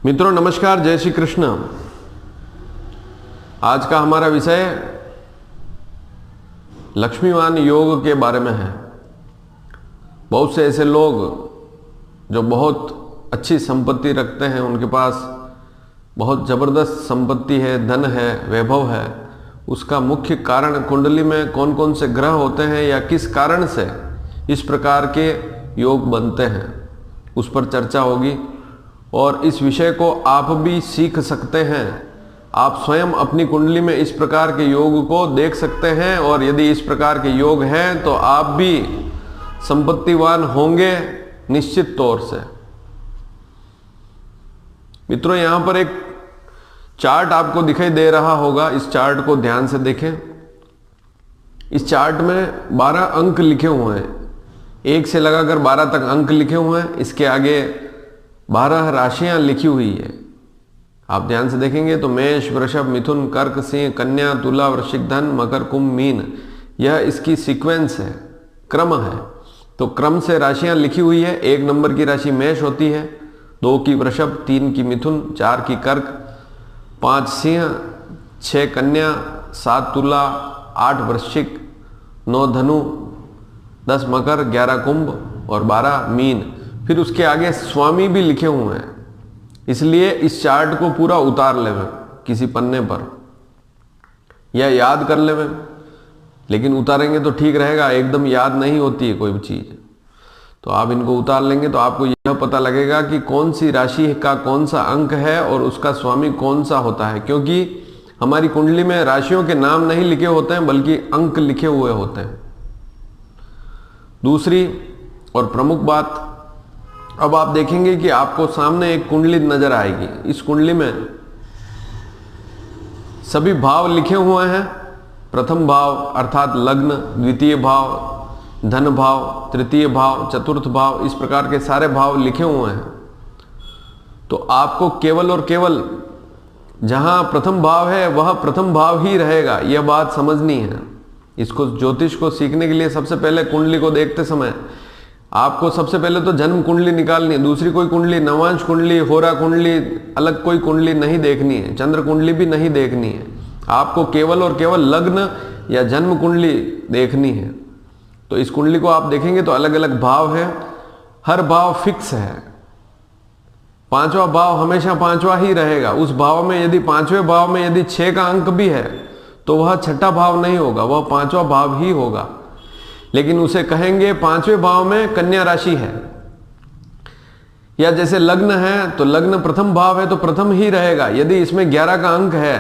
मित्रों नमस्कार, जय श्री कृष्ण। आज का हमारा विषय लक्ष्मीवान योग के बारे में है। बहुत से ऐसे लोग जो बहुत अच्छी संपत्ति रखते हैं, उनके पास बहुत ज़बरदस्त संपत्ति है, धन है, वैभव है। उसका मुख्य कारण कुंडली में कौन कौन से ग्रह होते हैं या किस कारण से इस प्रकार के योग बनते हैं, उस पर चर्चा होगी। और इस विषय को आप भी सीख सकते हैं। आप स्वयं अपनी कुंडली में इस प्रकार के योग को देख सकते हैं, और यदि इस प्रकार के योग हैं तो आप भी संपत्तिवान होंगे निश्चित तौर से। मित्रों, यहां पर एक चार्ट आपको दिखाई दे रहा होगा। इस चार्ट को ध्यान से देखें। इस चार्ट में 12 अंक लिखे हुए हैं, 1 से लगाकर 12 तक अंक लिखे हुए हैं। इसके आगे 12 राशियां लिखी हुई है। आप ध्यान से देखेंगे तो मेष, वृषभ, मिथुन, कर्क, सिंह, कन्या, तुला, वृश्चिक, धन, मकर, कुंभ, मीन, यह इसकी सीक्वेंस है, क्रम है। तो क्रम से राशियां लिखी हुई है। 1 नंबर की राशि मेष होती है, 2 की वृषभ, 3 की मिथुन, 4 की कर्क, 5 सिंह, 6 कन्या, 7 तुला, 8 वृश्चिक, 9 धनु, 10 मकर, 11 कुंभ और 12 मीन। फिर उसके आगे स्वामी भी लिखे हुए हैं। इसलिए इस चार्ट को पूरा उतार लेवे किसी पन्ने पर या याद कर लेवे, लेकिन उतारेंगे तो ठीक रहेगा। एकदम याद नहीं होती है कोई भी चीज, तो आप इनको उतार लेंगे तो आपको यह पता लगेगा कि कौन सी राशि का कौन सा अंक है और उसका स्वामी कौन सा होता है। क्योंकि हमारी कुंडली में राशियों के नाम नहीं लिखे होते हैं, बल्कि अंक लिखे हुए होते हैं। दूसरी और प्रमुख बात, अब आप देखेंगे कि आपको सामने एक कुंडली नजर आएगी। इस कुंडली में सभी भाव लिखे हुए हैं। प्रथम भाव अर्थात लग्न, द्वितीय भाव धन भाव, तृतीय भाव, चतुर्थ भाव, इस प्रकार के सारे भाव लिखे हुए हैं। तो आपको केवल और केवल जहां प्रथम भाव है वह प्रथम भाव ही रहेगा, यह बात समझनी है। इसको ज्योतिष को सीखने के लिए सबसे पहले कुंडली को देखते समय आपको सबसे पहले तो जन्म कुंडली निकालनी है। दूसरी कोई कुंडली, नवांश कुंडली, होरा कुंडली, अलग कोई कुंडली नहीं देखनी है। चंद्र कुंडली भी नहीं देखनी है। आपको केवल और केवल लग्न या जन्म कुंडली देखनी है। तो इस कुंडली को आप देखेंगे तो अलग अलग भाव है, हर भाव फिक्स है। 5वां भाव हमेशा 5वां ही रहेगा। उस भाव में यदि 5वें भाव में यदि 6 का अंक भी है तो वह 6ठा भाव नहीं होगा, वह 5वां भाव ही होगा। लेकिन उसे कहेंगे 5वें भाव में कन्या राशि है। या जैसे लग्न है तो लग्न प्रथम भाव है तो प्रथम ही रहेगा। यदि इसमें 11 का अंक है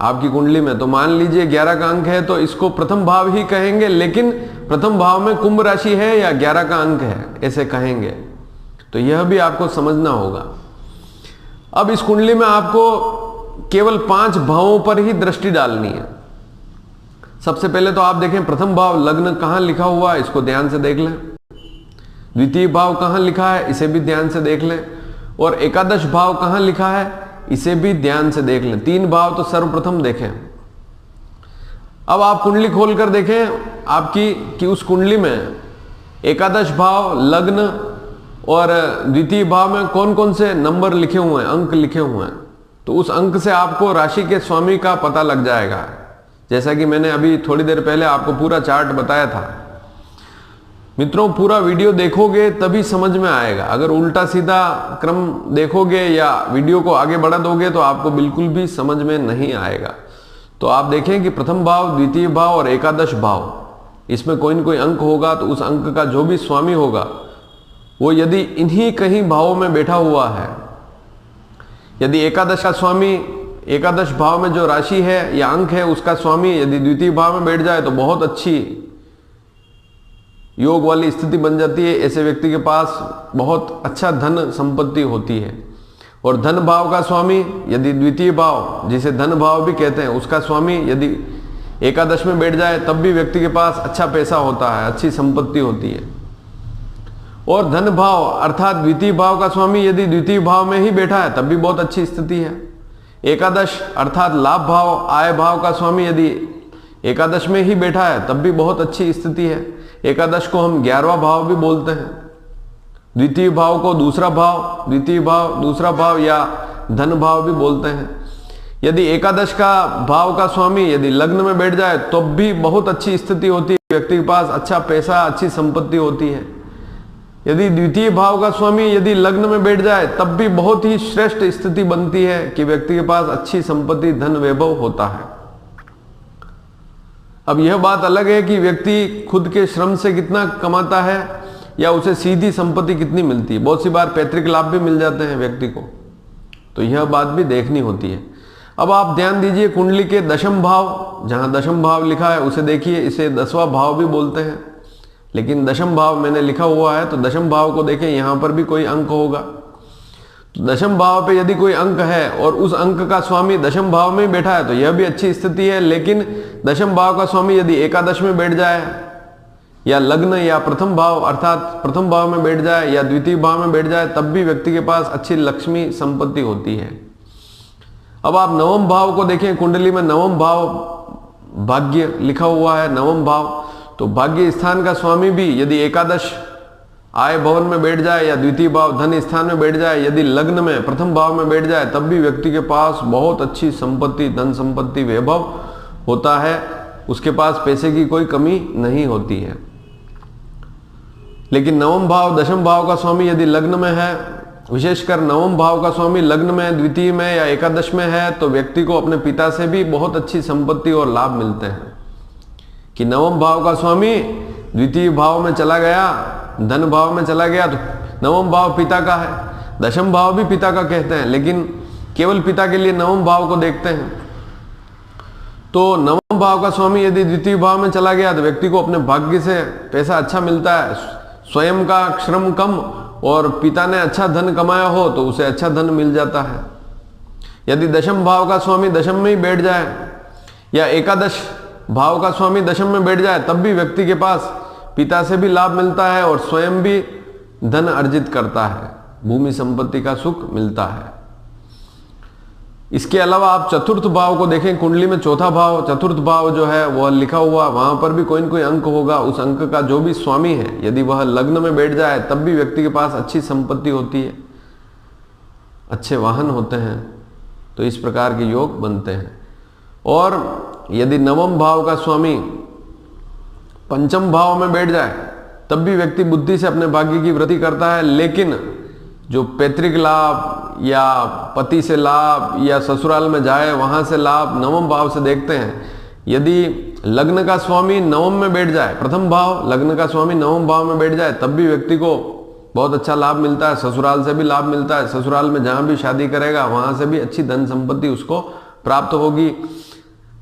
आपकी कुंडली में, तो मान लीजिए 11 का अंक है तो इसको प्रथम भाव ही कहेंगे। लेकिन प्रथम भाव में कुंभ राशि है या 11 का अंक है, ऐसे कहेंगे। तो यह भी आपको समझना होगा। अब इस कुंडली में आपको केवल 5 भावों पर ही दृष्टि डालनी है। सबसे पहले तो आप देखें प्रथम भाव लग्न कहां लिखा हुआ है, इसको ध्यान से देख लें। द्वितीय भाव कहां लिखा है, इसे भी ध्यान से देख लें। और एकादश भाव कहां लिखा है, इसे भी ध्यान से देख लें। 3 भाव तो सर्वप्रथम देखें। अब आप कुंडली खोलकर देखें आपकी कि उस कुंडली में एकादश भाव, लग्न और द्वितीय भाव में कौन कौन से नंबर लिखे हुए हैं, अंक लिखे हुए हैं। तो उस अंक से आपको राशि के स्वामी का पता लग जाएगा। जैसा कि मैंने अभी थोड़ी देर पहले आपको पूरा चार्ट बताया था। मित्रों, पूरा वीडियो देखोगे तभी समझ में आएगा। अगर उल्टा सीधा क्रम देखोगे या वीडियो को आगे बढ़ा दोगे तो आपको बिल्कुल भी समझ में नहीं आएगा। तो आप देखें कि प्रथम भाव, द्वितीय भाव और एकादश भाव, इसमें कोई न कोई अंक होगा। तो उस अंक का जो भी स्वामी होगा वो यदि इन्हीं कहीं भावों में बैठा हुआ है, यदि एकादश का स्वामी एकादश भाव में जो राशि है या अंक है उसका स्वामी यदि द्वितीय भाव में बैठ जाए तो बहुत अच्छी योग वाली स्थिति बन जाती है। ऐसे व्यक्ति के पास बहुत अच्छा धन संपत्ति होती है। और धन भाव का स्वामी यदि द्वितीय भाव, जिसे धन भाव भी कहते हैं, उसका स्वामी यदि एकादश में बैठ जाए तब भी व्यक्ति के पास अच्छा पैसा होता है, अच्छी संपत्ति होती है। और धन भाव अर्थात द्वितीय भाव का स्वामी यदि द्वितीय भाव में ही बैठा है तब भी बहुत अच्छी स्थिति है। एकादश अर्थात लाभ भाव, आय भाव का स्वामी यदि एकादश में ही बैठा है तब भी बहुत अच्छी स्थिति है। एकादश को हम 11वां भाव भी बोलते हैं। द्वितीय भाव को दूसरा भाव, द्वितीय भाव दूसरा भाव या धन भाव भी बोलते हैं। यदि एकादश का भाव का स्वामी यदि लग्न में बैठ जाए तो भी बहुत अच्छी स्थिति होती है, व्यक्ति के पास अच्छा पैसा, अच्छी संपत्ति होती है। यदि द्वितीय भाव का स्वामी यदि लग्न में बैठ जाए तब भी बहुत ही श्रेष्ठ स्थिति बनती है कि व्यक्ति के पास अच्छी संपत्ति, धन, वैभव होता है। अब यह बात अलग है कि व्यक्ति खुद के श्रम से कितना कमाता है या उसे सीधी संपत्ति कितनी मिलती है। बहुत सी बार पैतृक लाभ भी मिल जाते हैं व्यक्ति को, तो यह बात भी देखनी होती है। अब आप ध्यान दीजिए, कुंडली के दशम भाव, जहां दशम भाव लिखा है उसे देखिए, इसे 10वां भाव भी बोलते हैं, लेकिन दशम भाव मैंने लिखा हुआ है तो दशम भाव को देखें, यहां पर भी कोई अंक होगा। तो दशम भाव पे यदि कोई अंक है और उस अंक का स्वामी दशम भाव में बैठा है तो यह भी अच्छी स्थिति है। लेकिन दशम भाव का स्वामी यदि एकादश में बैठ जाए या लग्न या प्रथम भाव अर्थात प्रथम भाव में बैठ जाए या द्वितीय भाव में बैठ जाए तब भी व्यक्ति के पास अच्छी लक्ष्मी संपत्ति होती है। अब आप नवम भाव को देखें, कुंडली में नवम भाव भाग्य लिखा हुआ है, नवम भाव, तो भाग्य स्थान का स्वामी भी यदि एकादश आय भवन में बैठ जाए या द्वितीय भाव धन स्थान में बैठ जाए, यदि लग्न में प्रथम भाव में बैठ जाए तब भी व्यक्ति के पास बहुत अच्छी संपत्ति, धन संपत्ति, वैभव होता है, उसके पास पैसे की कोई कमी नहीं होती है। लेकिन नवम भाव दशम भाव का स्वामी यदि लग्न में है, विशेषकर नवम भाव का स्वामी लग्न में, द्वितीय में या एकादश में है, तो व्यक्ति को अपने पिता से भी बहुत अच्छी संपत्ति और लाभ मिलते हैं। कि नवम भाव का स्वामी द्वितीय भाव में चला गया, धन भाव में चला गया, तो नवम भाव पिता का है, दशम भाव भी पिता का कहते हैं, लेकिन केवल पिता के लिए नवम भाव को देखते हैं। तो नवम भाव का स्वामी यदि द्वितीय भाव में चला गया तो व्यक्ति को अपने भाग्य से पैसा अच्छा मिलता है, स्वयं का श्रम कम और पिता ने अच्छा धन कमाया हो तो उसे अच्छा धन मिल जाता है। यदि दशम भाव का स्वामी दशम में ही बैठ जाए या एकादश भाव का स्वामी दशम में बैठ जाए तब भी व्यक्ति के पास पिता से भी लाभ मिलता है और स्वयं भी धन अर्जित करता है, भूमि संपत्ति का सुख मिलता है। इसके अलावा आप चतुर्थ भाव को देखें, कुंडली में चौथा भाव, चतुर्थ भाव जो है वह लिखा हुआ, वहां पर भी कोई न कोई अंक होगा। उस अंक का जो भी स्वामी है यदि वह लग्न में बैठ जाए तब भी व्यक्ति के पास अच्छी संपत्ति होती है, अच्छे वाहन होते हैं, तो इस प्रकार के योग बनते हैं। और यदि नवम भाव का स्वामी पंचम भाव में बैठ जाए तब भी व्यक्ति बुद्धि से अपने भाग्य की वृद्धि करता है, लेकिन जो पैतृक लाभ या पति से लाभ या ससुराल में जाए वहां से लाभ नवम भाव से देखते हैं। यदि लग्न का स्वामी नवम में बैठ जाए, प्रथम भाव लग्न का स्वामी नवम भाव में बैठ जाए तब भी व्यक्ति को बहुत अच्छा लाभ मिलता है, ससुराल से भी लाभ मिलता है, ससुराल में जहां भी शादी करेगा वहां से भी अच्छी धन संपत्ति उसको प्राप्त होगी।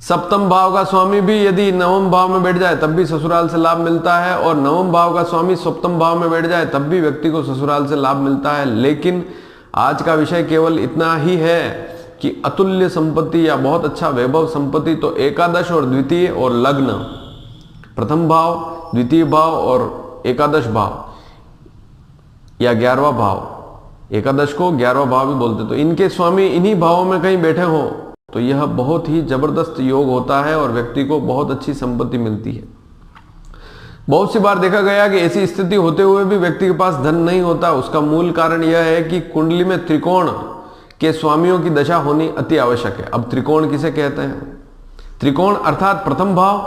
सप्तम भाव का स्वामी भी यदि नवम भाव में बैठ जाए तब भी ससुराल से लाभ मिलता है, और नवम भाव का स्वामी सप्तम भाव में बैठ जाए तब भी व्यक्ति को ससुराल से लाभ मिलता है। लेकिन आज का विषय केवल इतना ही है कि अतुल्य संपत्ति या बहुत अच्छा वैभव संपत्ति तो एकादश और द्वितीय और लग्न, प्रथम भाव, द्वितीय भाव और एकादश भाव या 11वां भाव, एकादश को 11वां भाव भी बोलते, तो इनके स्वामी इन्हीं भावों में कहीं बैठे हो तो यह बहुत ही जबरदस्त योग होता है और व्यक्ति को बहुत अच्छी संपत्ति मिलती है। बहुत सी बार देखा गया कि ऐसी स्थिति होते हुए भी व्यक्ति के पास धन नहीं होता। उसका मूल कारण यह है कि कुंडली में त्रिकोण के स्वामियों की दशा होनी अति आवश्यक है। अब त्रिकोण किसे कहते हैं? त्रिकोण अर्थात प्रथम भाव,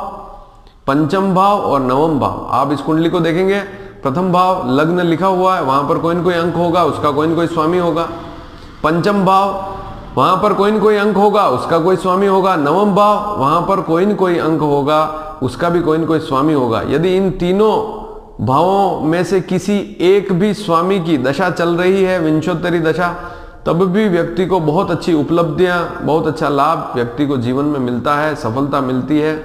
पंचम भाव और नवम भाव। आप इस कुंडली को देखेंगे, प्रथम भाव लग्न लिखा हुआ है, वहां पर कोई न कोई अंक होगा, उसका कोई न कोई स्वामी होगा। पंचम भाव वहां पर कोई न कोई अंक होगा, उसका कोई स्वामी होगा। नवम भाव वहां पर कोई न कोई अंक होगा, उसका भी कोई न कोई स्वामी होगा। यदि इन तीनों भावों में से किसी एक भी स्वामी की दशा चल रही है, विंशोत्तरी दशा, तब भी व्यक्ति को बहुत अच्छी उपलब्धियां, बहुत अच्छा लाभ व्यक्ति को जीवन में मिलता है, सफलता मिलती है।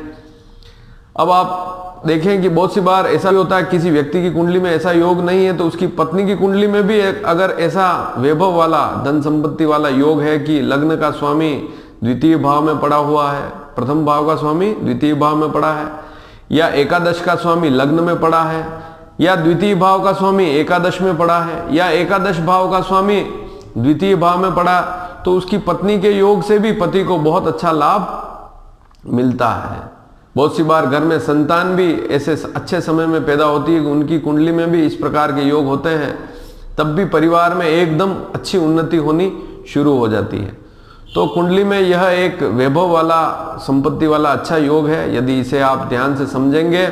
अब आप देखें कि बहुत सी बार ऐसा भी होता है, किसी व्यक्ति की कुंडली में ऐसा योग नहीं है तो उसकी पत्नी की कुंडली में भी अगर ऐसा वैभव वाला, धन संपत्ति वाला योग है कि लग्न का स्वामी द्वितीय भाव में पड़ा हुआ है, प्रथम भाव का स्वामी द्वितीय भाव में पड़ा है, या एकादश का स्वामी लग्न में पड़ा है, या द्वितीय भाव का स्वामी एकादश में पड़ा है, या एकादश भाव का स्वामी द्वितीय भाव में पड़ा, तो उसकी पत्नी के योग से भी पति को बहुत अच्छा लाभ मिलता है। बहुत सी बार घर में संतान भी ऐसे अच्छे समय में पैदा होती है कि उनकी कुंडली में भी इस प्रकार के योग होते हैं, तब भी परिवार में एकदम अच्छी उन्नति होनी शुरू हो जाती है। तो कुंडली में यह एक वैभव वाला, संपत्ति वाला अच्छा योग है। यदि इसे आप ध्यान से समझेंगे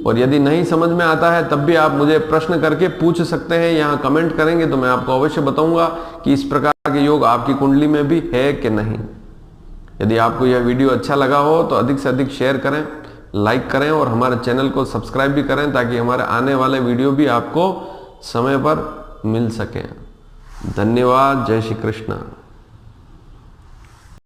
और यदि नहीं समझ में आता है तब भी आप मुझे प्रश्न करके पूछ सकते हैं, यहाँ कमेंट करेंगे तो मैं आपको अवश्य बताऊंगा कि इस प्रकार के योग आपकी कुंडली में भी है कि नहीं। यदि आपको यह वीडियो अच्छा लगा हो तो अधिक से अधिक शेयर करें, लाइक करें और हमारे चैनल को सब्सक्राइब भी करें ताकि हमारे आने वाले वीडियो भी आपको समय पर मिल सके। धन्यवाद। जय श्री कृष्ण।